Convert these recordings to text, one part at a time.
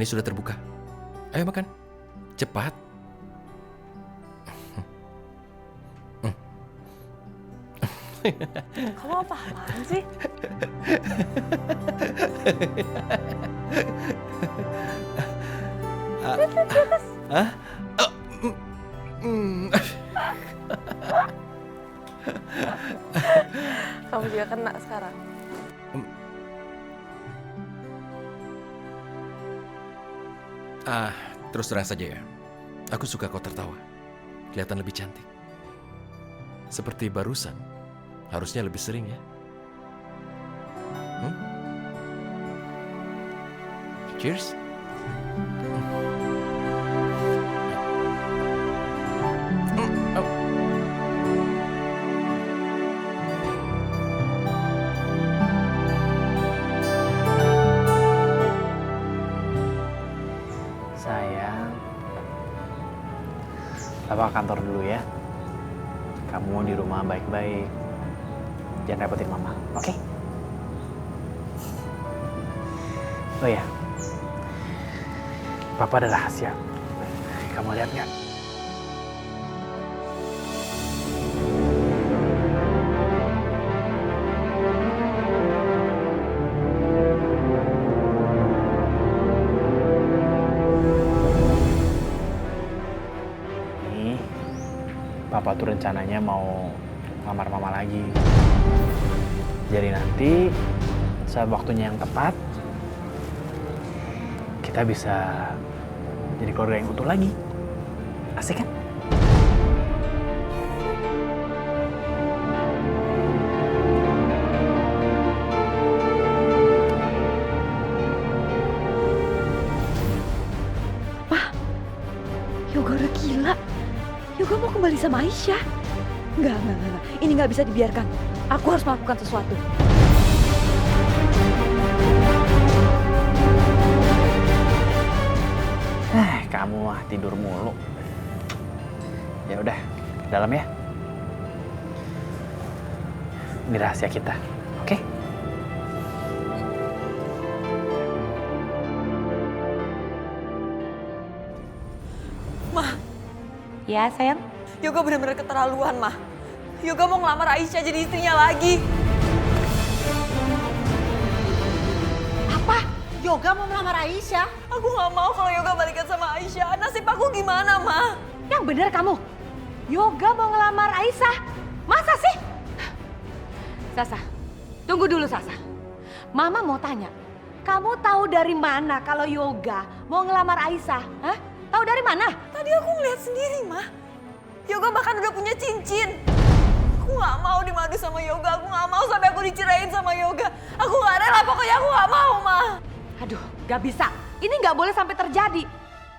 sudah terbuka. Ayo makan. Cepat. Kamu apaan sih? Hah? Kamu juga kena sekarang. Terus terang saja ya. Aku suka kau tertawa. Kelihatan lebih cantik. Seperti barusan. Harusnya lebih sering ya. Cheers. Sayang, Papa kantor dulu ya. Kamu di rumah baik-baik. Jangan repotin Mama, oke? Oh ya, Papa ada rahasia. Kamu lihat nggak? Nih, Papa tuh rencananya mau lamar Mama lagi. Jadi nanti saat waktunya yang tepat, kita bisa jadi keluarga yang utuh lagi. Asik kan? Yoga udah gila. Yoga mau kembali sama Aisyah. Enggak. Ini nggak bisa dibiarkan. Aku harus melakukan sesuatu. Kamu mah tidur mulu. Ya udah, ke dalam ya. Ini rahasia kita, oke? Mah, Ya sayang. Yoga benar-benar keterlaluan, Mah. Yoga mau ngelamar Aisyah jadi istrinya lagi. Apa? Yoga mau melamar Aisyah? Aku nggak mau kalau Yoga balikan sama Aisyah. Nasib aku gimana, Mah? Yang benar kamu. Yoga mau ngelamar Aisyah. Masa sih? Sasa, tunggu dulu Sasa. Mama mau tanya. Kamu tahu dari mana kalau Yoga mau ngelamar Aisyah? Hah? Tahu dari mana? Tadi aku ngeliat sendiri, Mah. Yoga bahkan udah punya cincin. Aku nggak mau dimadu sama Yoga. Aku nggak mau sampai aku dicerain sama Yoga. Aku nggak rela, pokoknya aku nggak mau, Mah. Aduh, gak bisa. Ini gak boleh sampai terjadi.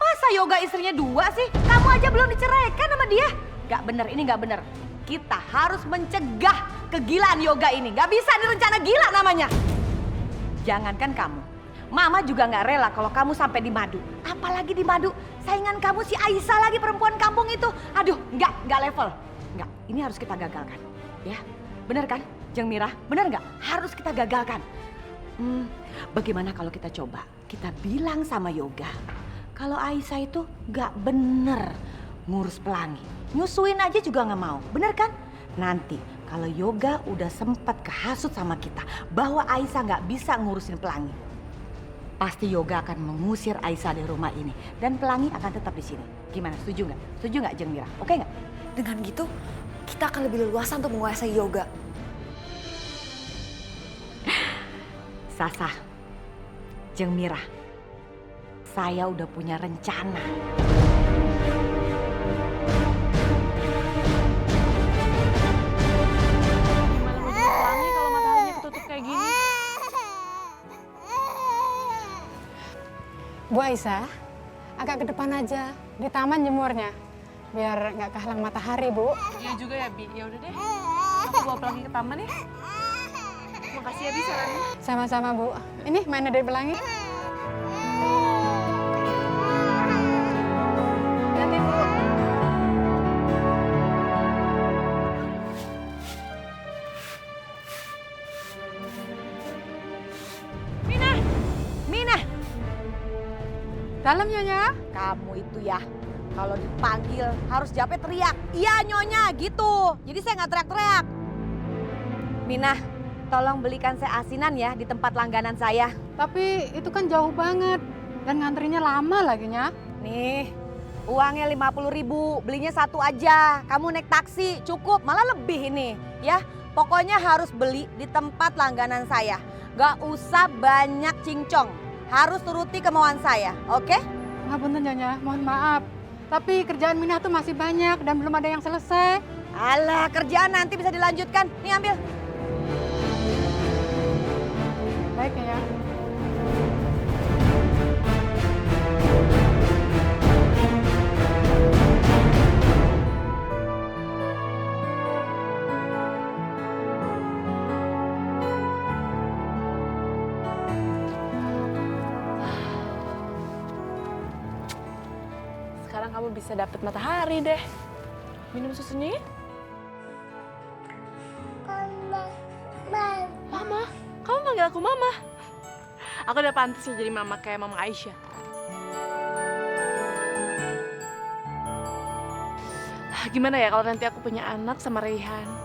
Masa Yoga istrinya dua sih? Kamu aja belum diceraikan sama dia. Gak bener, ini gak bener. Kita harus mencegah kegilaan Yoga ini. Gak bisa direncana gila namanya. Jangankan kamu. Mama juga gak rela kalau kamu sampai dimadu. Apalagi dimadu saingan kamu si Aisyah lagi, perempuan kampung itu. Aduh, gak level. Gak, ini harus kita gagalkan. Ya, bener kan Jeng Mirah? Bener gak? Harus kita gagalkan. Bagaimana kalau kita coba? Kita bilang sama Yoga kalau Aisyah itu gak bener ngurus pelangi. Nyusuin aja juga gak mau, bener kan? Nanti kalau Yoga udah sempat kehasut sama kita bahwa Aisyah gak bisa ngurusin pelangi, pasti Yoga akan mengusir Aisyah dari rumah ini dan pelangi akan tetap di sini. Gimana? Setuju nggak? Setuju nggak Jeng Mirah? Oke nggak? Dengan gitu, kita akan lebih leluasa untuk menguasai Yoga. Sasa, Jeng Mirah, saya udah punya rencana. Gimana mau jadi pelangi kalau mataharinya ketutup kayak gini? Bu Aisyah, agak ke depan aja, di taman jemurnya. Biar nggak kehalang matahari, Bu. Iya juga ya, Bi. Ya udah deh. Aku bawa pelangi ke taman ya. Makasih ya, Bi, sarannya. Sama-sama, Bu. Ini mainan dari pelangi. Hati, Bu. Mina! dalam Nyonya. Kamu itu ya, kalau dipanggil harus jawabnya teriak. Iya Nyonya gitu. Jadi saya nggak teriak-teriak. Minah, tolong belikan saya asinan ya di tempat langganan saya. Tapi itu kan jauh banget dan ngantrinya lama lagi Nya. Nih, uangnya 50.000, belinya satu aja. Kamu naik taksi, cukup, malah lebih ini. Ya, pokoknya harus beli di tempat langganan saya. Gak usah banyak cincong, harus turuti kemauan saya, oke? Ngapunten Nyonya, mohon maaf. Tapi kerjaan Minah tuh masih banyak dan belum ada yang selesai. Alah, kerjaan nanti bisa dilanjutkan. Nih ambil. Baik Nyonya. Sekarang kamu bisa dapet matahari deh. Minum susunya ya. Mama, kamu panggil aku Mama. Aku udah pantas ya jadi mama kayak Mama Aisyah. Gimana ya kalau nanti aku punya anak sama Raihan?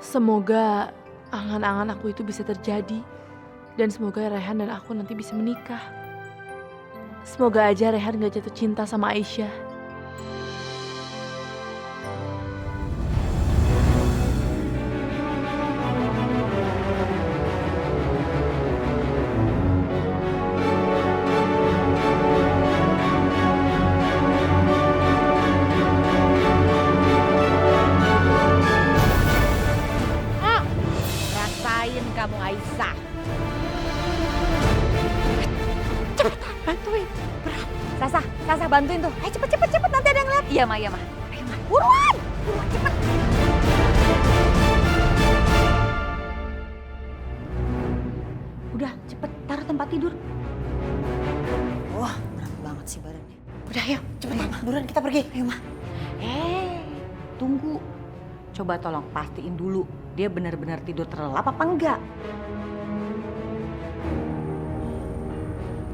Semoga angan-angan aku itu bisa terjadi. Dan semoga Raihan dan aku nanti bisa menikah. Semoga aja Raihan gak jatuh cinta sama Aisyah. Rasain kamu Aisyah. Bantuin. Sasa bantuin tuh. Ayo cepet nanti ada yang lihat. Iya Ma. Ayo Ma, buruan cepet. Udah cepet taruh tempat tidur. Wah, berat banget sih badannya. Udah ayo cepet buruan kita pergi. Ayo Ma. Tunggu. Coba tolong pastiin dulu dia benar-benar tidur terlelap apa enggak.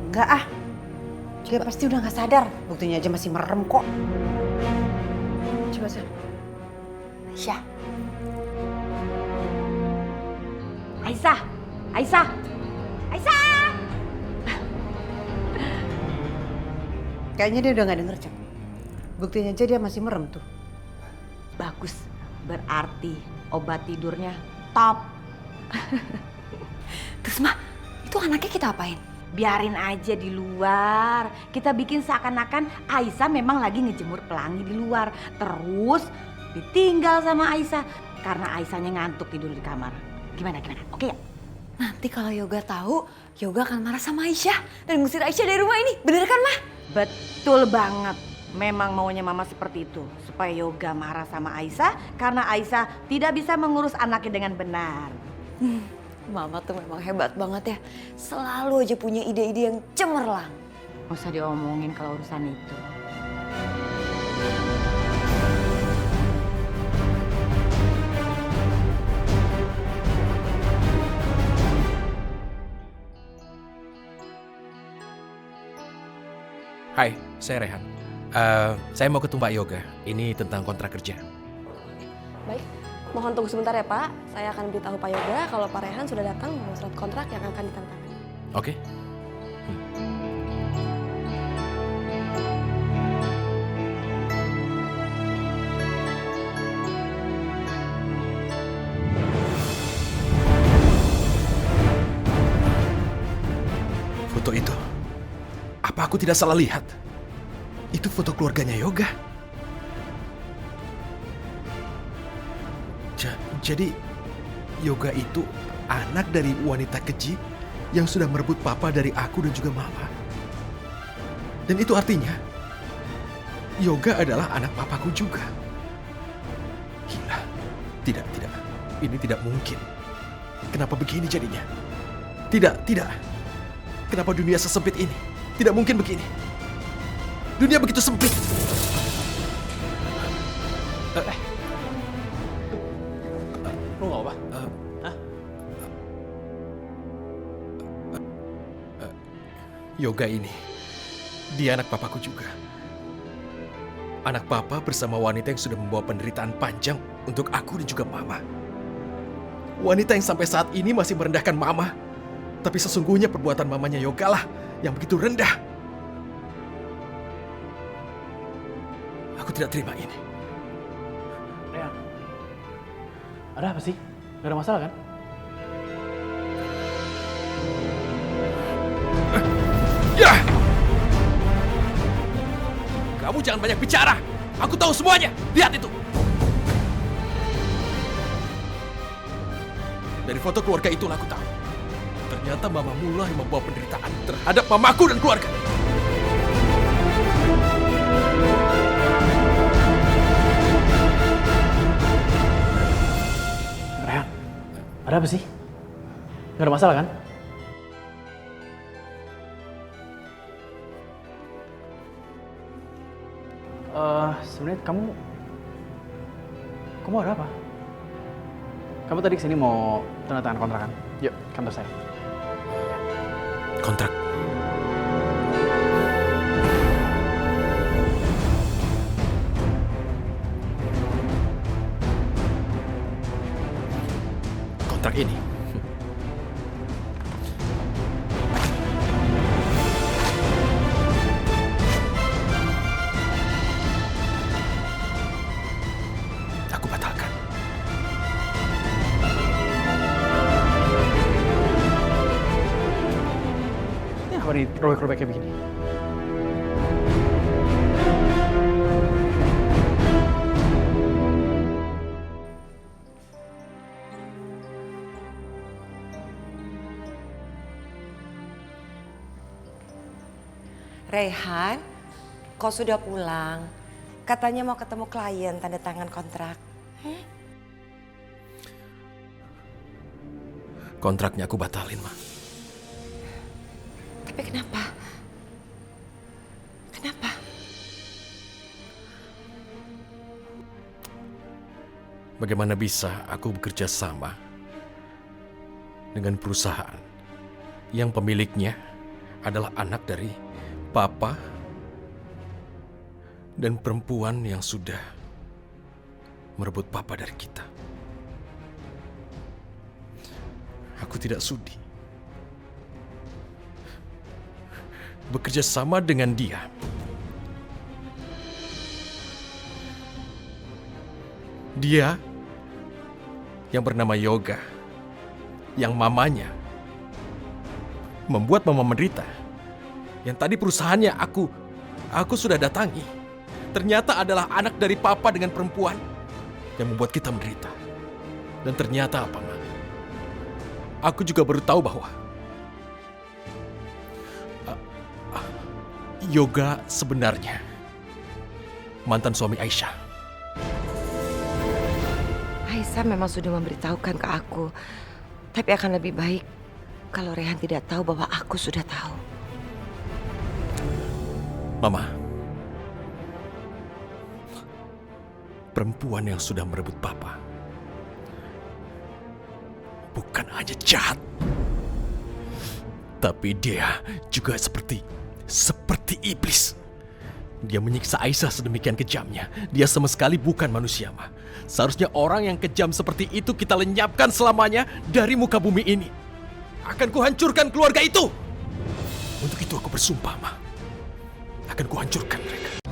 Enggak ah, dia pasti udah gak sadar. Buktinya aja masih merem kok. Coba sih. Aisyah. Kayaknya dia udah gak denger, Cak. Buktinya aja dia masih merem tuh. Bagus, berarti obat tidurnya top. Terus Ma, itu anaknya kita apain? Biarin aja di luar. Kita bikin seakan-akan Aisyah memang lagi ngejemur pelangi di luar. Terus ditinggal sama Aisyah karena Aisyahnya ngantuk tidur di kamar. Gimana? Oke ya? Nanti kalau Yoga tahu, Yoga akan marah sama Aisyah dan ngusir Aisyah dari rumah ini. Bener kan, Ma? Betul banget. Memang maunya mama seperti itu. Supaya Yoga marah sama Aisyah karena Aisyah tidak bisa mengurus anaknya dengan benar. Mama tuh memang hebat banget ya. Selalu aja punya ide-ide yang cemerlang. Nggak usah diomongin kalau urusan itu. Hai, saya Rehan. Saya mau ketemu Mbak Yoga. Ini tentang kontrak kerja. Baik, Mohon tunggu sebentar ya Pak. Saya akan beritahu Pak Yoga kalau Pak Rehan sudah datang membawa surat kontrak yang akan ditandatangani. Oke? Foto itu, apa aku tidak salah lihat? Itu foto keluarganya Yoga. Jadi, Yoga itu anak dari wanita keji yang sudah merebut papa dari aku dan juga mama. Dan itu artinya, Yoga adalah anak papaku juga. Gila, tidak. Ini tidak mungkin. Kenapa begini jadinya? Tidak. Kenapa dunia sesempit ini? Tidak mungkin begini. Dunia begitu sempit. Lu nggak apa? Hah? Yoga ini, dia anak papaku juga. Anak papa bersama wanita yang sudah membawa penderitaan panjang untuk aku dan juga mama. Wanita yang sampai saat ini masih merendahkan mama. Tapi sesungguhnya perbuatan mamanya Yoga lah yang begitu rendah. Aku tidak terima ini. Rehan, ada apa sih? Gak ada masalah kan? Ya! Kamu jangan banyak bicara. Aku tahu semuanya. Lihat itu. Dari foto keluarga itulah aku tahu. Ternyata mamamu lah yang membawa penderitaan terhadap mamaku dan keluarga. Rehan, ada apa sih? Gak ada masalah kan? Sebenarnya kamu ada apa? Kamu tadi kesini mau tanda tangan kontrakan? Yuk, kantor saya. Kontrak. Kontrak ini. Aku batalkan. Ini apa nih robek-robek kayak begini? Rehan, kau sudah pulang. Katanya mau ketemu klien tanda tangan kontrak. Kontraknya aku batalin, Ma. Tapi kenapa? Kenapa? Bagaimana bisa aku bekerja sama dengan perusahaan yang pemiliknya adalah anak dari papa dan perempuan yang sudah merebut papa dari kita. Aku tidak sudi bekerja sama dengan dia. Dia yang bernama Yoga, yang mamanya membuat mama menderita. Yang tadi perusahaannya aku sudah datangi. Ternyata adalah anak dari papa dengan perempuan yang membuat kita menderita. Dan ternyata apa, Ma? Aku juga baru tahu bahwa Yoga sebenarnya mantan suami Aisyah. Aisyah memang sudah memberitahukan ke aku. Tapi akan lebih baik kalau Rehan tidak tahu bahwa aku sudah tahu. Mama, perempuan yang sudah merebut papa bukan hanya jahat, tapi dia juga seperti iblis. Dia menyiksa Aisyah sedemikian kejamnya. Dia sama sekali bukan manusia, Ma. Seharusnya orang yang kejam seperti itu kita lenyapkan selamanya dari muka bumi ini. Akan kuhancurkan keluarga itu. Untuk itu aku bersumpah, Ma. Akan kuhancurkan mereka.